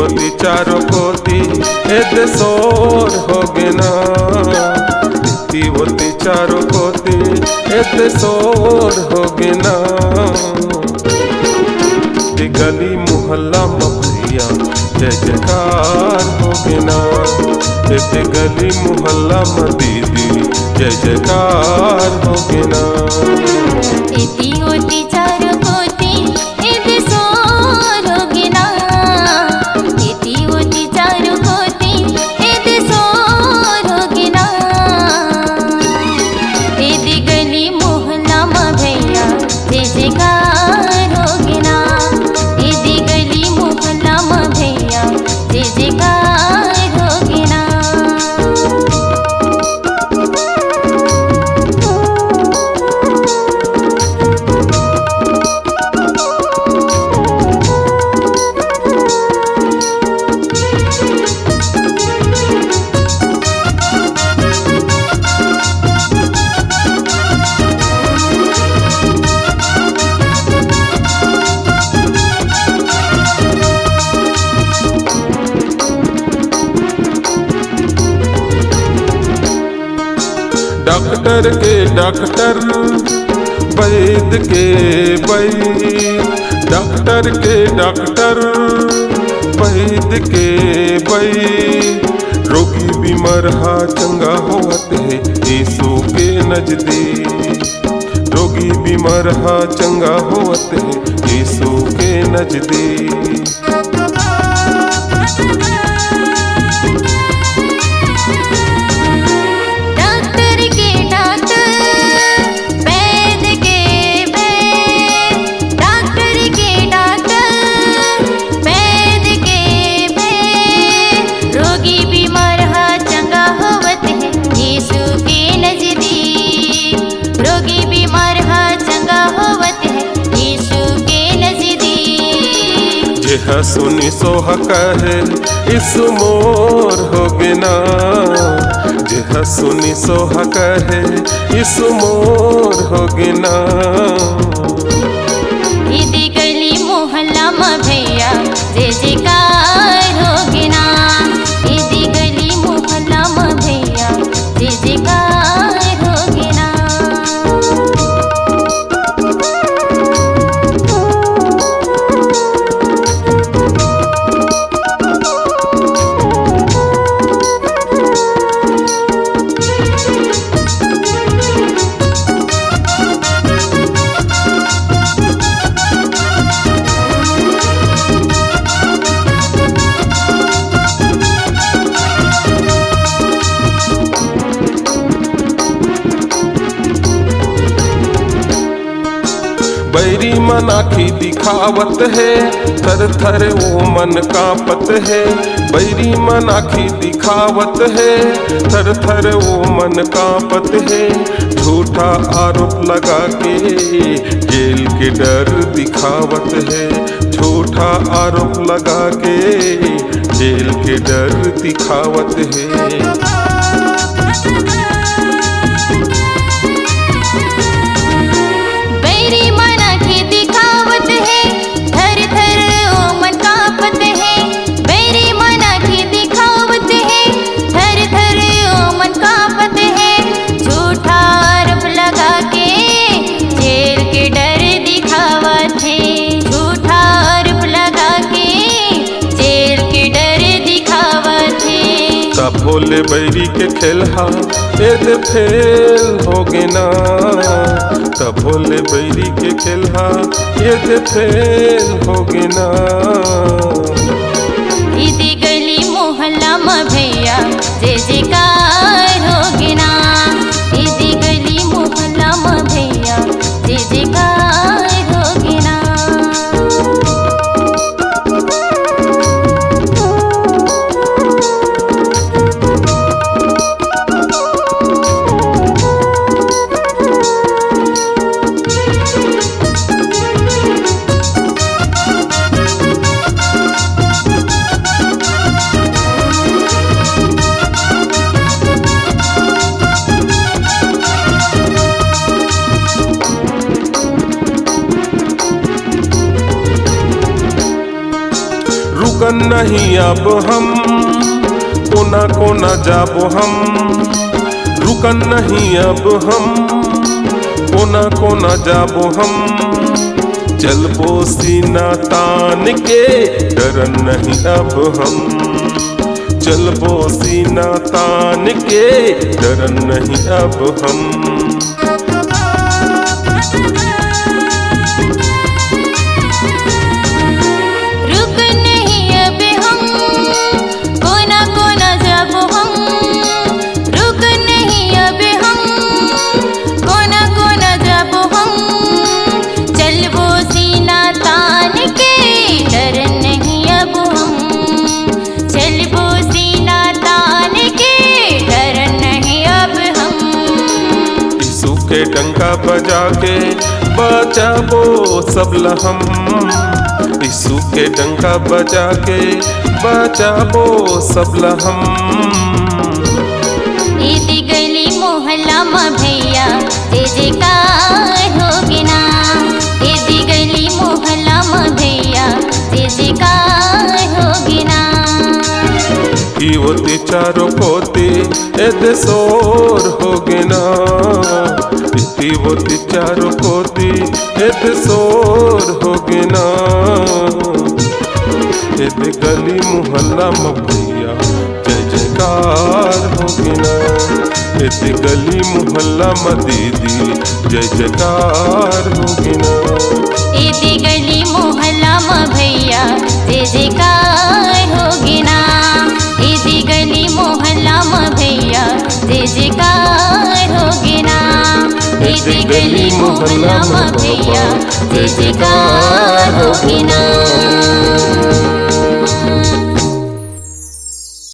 होती चारों कोती एते शोर होगे ना। रीति होती चारों कोती एते शोर होगे ना। गली मोहल्ला में भैया जय जयकार होगे ना। एते गली मोहल्ला में दीदी जय जयकार होगे ना। रीति होती चारों कोती एते शोर होगे ना। रीति होती चारों कोती एते शोर होगे ना। एते गली मोहल्ला में भैया जय जयकार होगे ना। एते गली मोहल्ला में भैया जय जयकार होगे ना। डॉक्टर के डॉक्टर वैद्य के वैद्य। डॉक्टर के डॉक्टर वैद्य के वैद्य। रोगी बीमार हा चंगा होत है यीशु के नजदीक। रोगी बीमार हा चंगा होत है यीशु के नजदीक। जेहा सुनी सोह कहे यीशु मोर होगे ना। जेहा सुनी सोह कहे यीशु मोर होगे ना। एते गली मोहल्ला में भैया जय जयकार होगे ना। एते गली मोहल्ला में भैया जय जयकार होगे ना। बैरी मन आखी दिखावत है थर थर वो मन कांपत है। बैरी मन आखी दिखावत है थर थर वो मन कांपत है। झूठा आरोप लगा के जेल के डर दिखावत है। झूठा आरोप लगा के जेल के डर दिखावत है। भोले बैरी के खेलहा एते फेल होगे ना। तब भोले बैरी के खेलहा एते फेल होगे ना। एते गली मोहल्ला में भैया जय जयकार होगे ना। एते गली मोहल्ला में भैया जय जयकार होगे ना। रुकन नहीं अब हम, कोना कोना जाबो हम, रुकन नहीं अब हम, कोना कोना जाबो हम, चलबो सीना तान के डरन नहीं अब हम, चलबो सीना तान के डरन नहीं अब हम। के डंका बजा के बचाबो सब लहम, यीशु के डंका बजा के बचाबो सब लहम। इदी गली मोहल्ला में भैया जय जयकार होगी ना, इदी गली मोहल्ला में भैया जय जयकार होगी ना। होती चारों पोती एदे शोर होगी ना, होती चारों पोती एदे शोर होगी ना। एदे गली मोहल्ला में भैया जय जयकार होगी ना, एदे गली मोहल्ला में दीदी जय जयकार होगी ना। एदे गली मोहल्ला में भैया जय जयकार होगी ना, एदे गली मोहल्ला में भैया जय जयकार होगी ना, एदे गली मोहल्ला में भैया जय जयकार होगी ना।